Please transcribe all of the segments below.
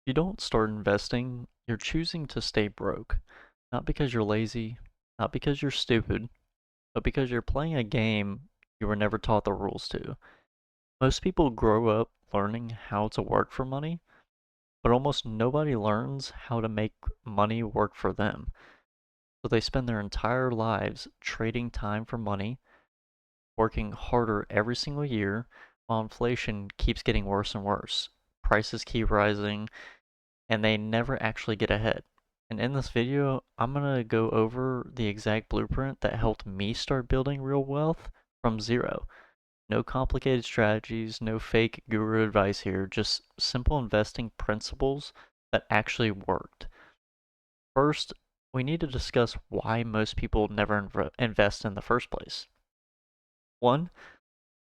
You don't start investing, you're choosing to stay broke. Not because you're lazy, not because you're stupid, but because you're playing a game you were never taught the rules to. Most people grow up learning how to work for money, but almost nobody learns how to make money work for them. So they spend their entire lives trading time for money, working harder every single year, while inflation keeps getting worse and worse. Prices keep rising, and they never actually get ahead. And in this video, I'm gonna go over the exact blueprint that helped me start building real wealth from zero. No complicated strategies, no fake guru advice here, just simple investing principles that actually worked. First, we need to discuss why most people never invest in the first place. One,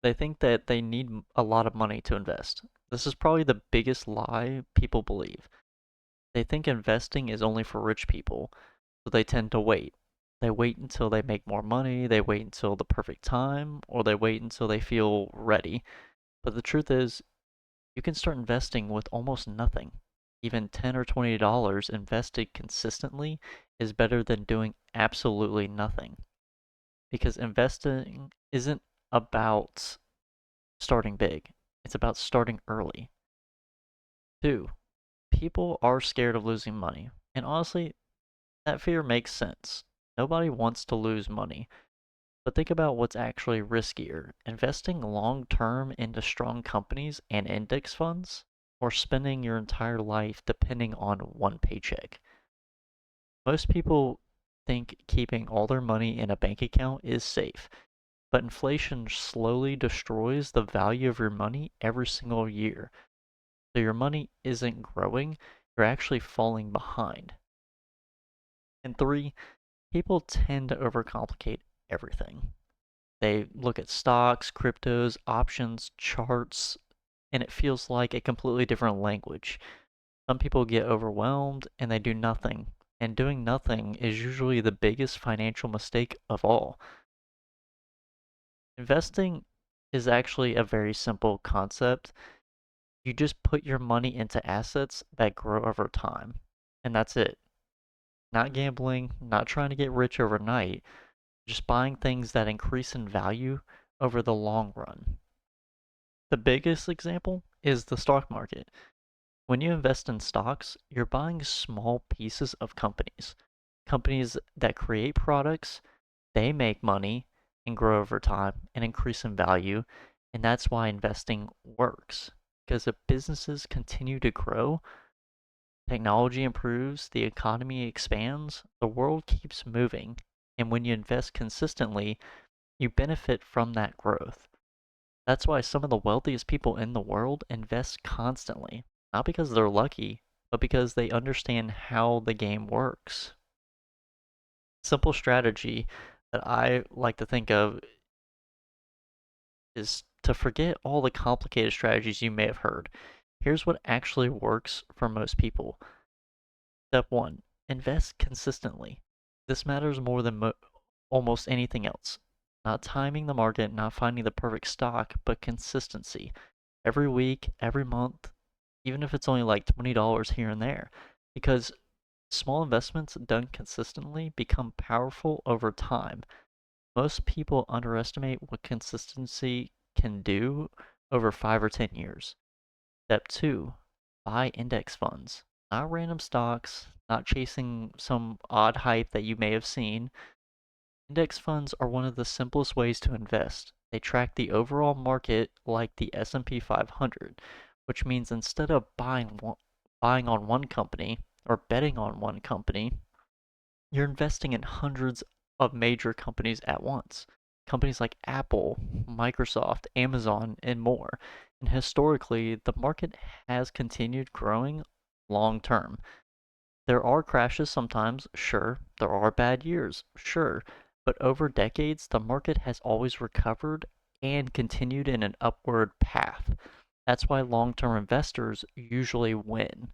they think that they need a lot of money to invest. This is probably the biggest lie people believe. They think investing is only for rich people, so they tend to wait. They wait until they make more money, they wait until the perfect time, or they wait until they feel ready. But the truth is, you can start investing with almost nothing. Even $10 or $20 invested consistently is better than doing absolutely nothing. Because investing isn't about starting big, it's about starting early. Two, people are scared of losing money. And honestly, that fear makes sense. Nobody wants to lose money. But think about what's actually riskier, investing long term into strong companies and index funds, or spending your entire life depending on one paycheck. Most people think keeping all their money in a bank account is safe, but inflation slowly destroys the value of your money every single year. So your money isn't growing, you're actually falling behind. And three, people tend to overcomplicate everything. They look at stocks, cryptos, options, charts, and it feels like a completely different language. Some people get overwhelmed and they do nothing. And doing nothing is usually the biggest financial mistake of all. Investing is actually a very simple concept. You just put your money into assets that grow over time. And that's it. Not gambling, not trying to get rich overnight, just buying things that increase in value over the long run. The biggest example is the stock market. When you invest in stocks, you're buying small pieces of companies. Companies that create products, they make money and grow over time and increase in value. And that's why investing works. Because if businesses continue to grow, technology improves, the economy expands, the world keeps moving. And when you invest consistently, you benefit from that growth. That's why some of the wealthiest people in the world invest constantly, not because they're lucky, but because they understand how the game works. Simple strategy that I like to think of is to forget all the complicated strategies you may have heard. Here's what actually works for most people. Step one, invest consistently. This matters more than almost anything else. Not timing the market, not finding the perfect stock, but consistency. Every week, every month, even if it's only like $20 here and there. Because small investments done consistently become powerful over time. Most people underestimate what consistency can do over 5 or 10 years. Step 2, buy index funds. Not random stocks, not chasing some odd hype that you may have seen. Index funds are one of the simplest ways to invest. They track the overall market like the S&P 500, which means instead of buying on one company or betting on one company, you're investing in hundreds of major companies at once. Companies like Apple, Microsoft, Amazon, and more. And historically, the market has continued growing long term. There are crashes sometimes, sure. There are bad years, sure. But over decades, the market has always recovered and continued in an upward path. That's why long term investors usually win.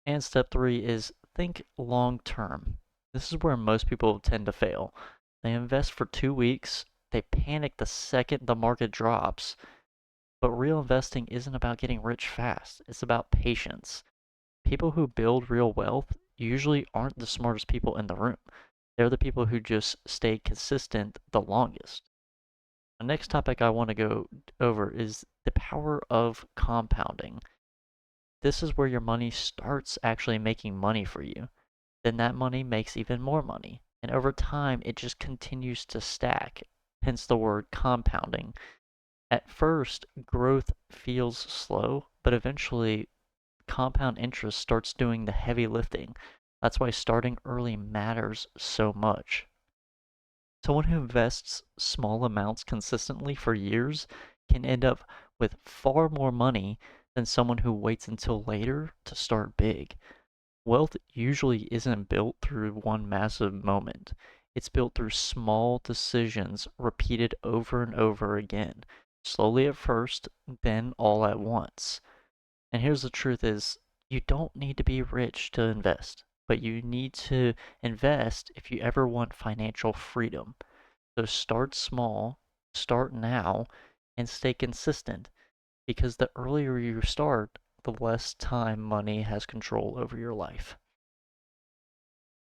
And step three is think long term. This is where most people tend to fail. They invest for 2 weeks, they panic the second the market drops. But real investing isn't about getting rich fast, it's about patience. People who build real wealth usually aren't the smartest people in the room. They're the people who just stay consistent the longest. The next topic I want to go over is the power of compounding. This is where your money starts actually making money for you. Then that money makes even more money. And over time, it just continues to stack, hence the word compounding. At first, growth feels slow, but eventually, compound interest starts doing the heavy lifting. That's why starting early matters so much. Someone who invests small amounts consistently for years can end up with far more money than someone who waits until later to start big. Wealth usually isn't built through one massive moment. It's built through small decisions repeated over and over again, slowly at first, then all at once. And here's the truth is, you don't need to be rich to invest, but you need to invest if you ever want financial freedom. So start small, start now, and stay consistent because the earlier you start, the less time money has control over your life.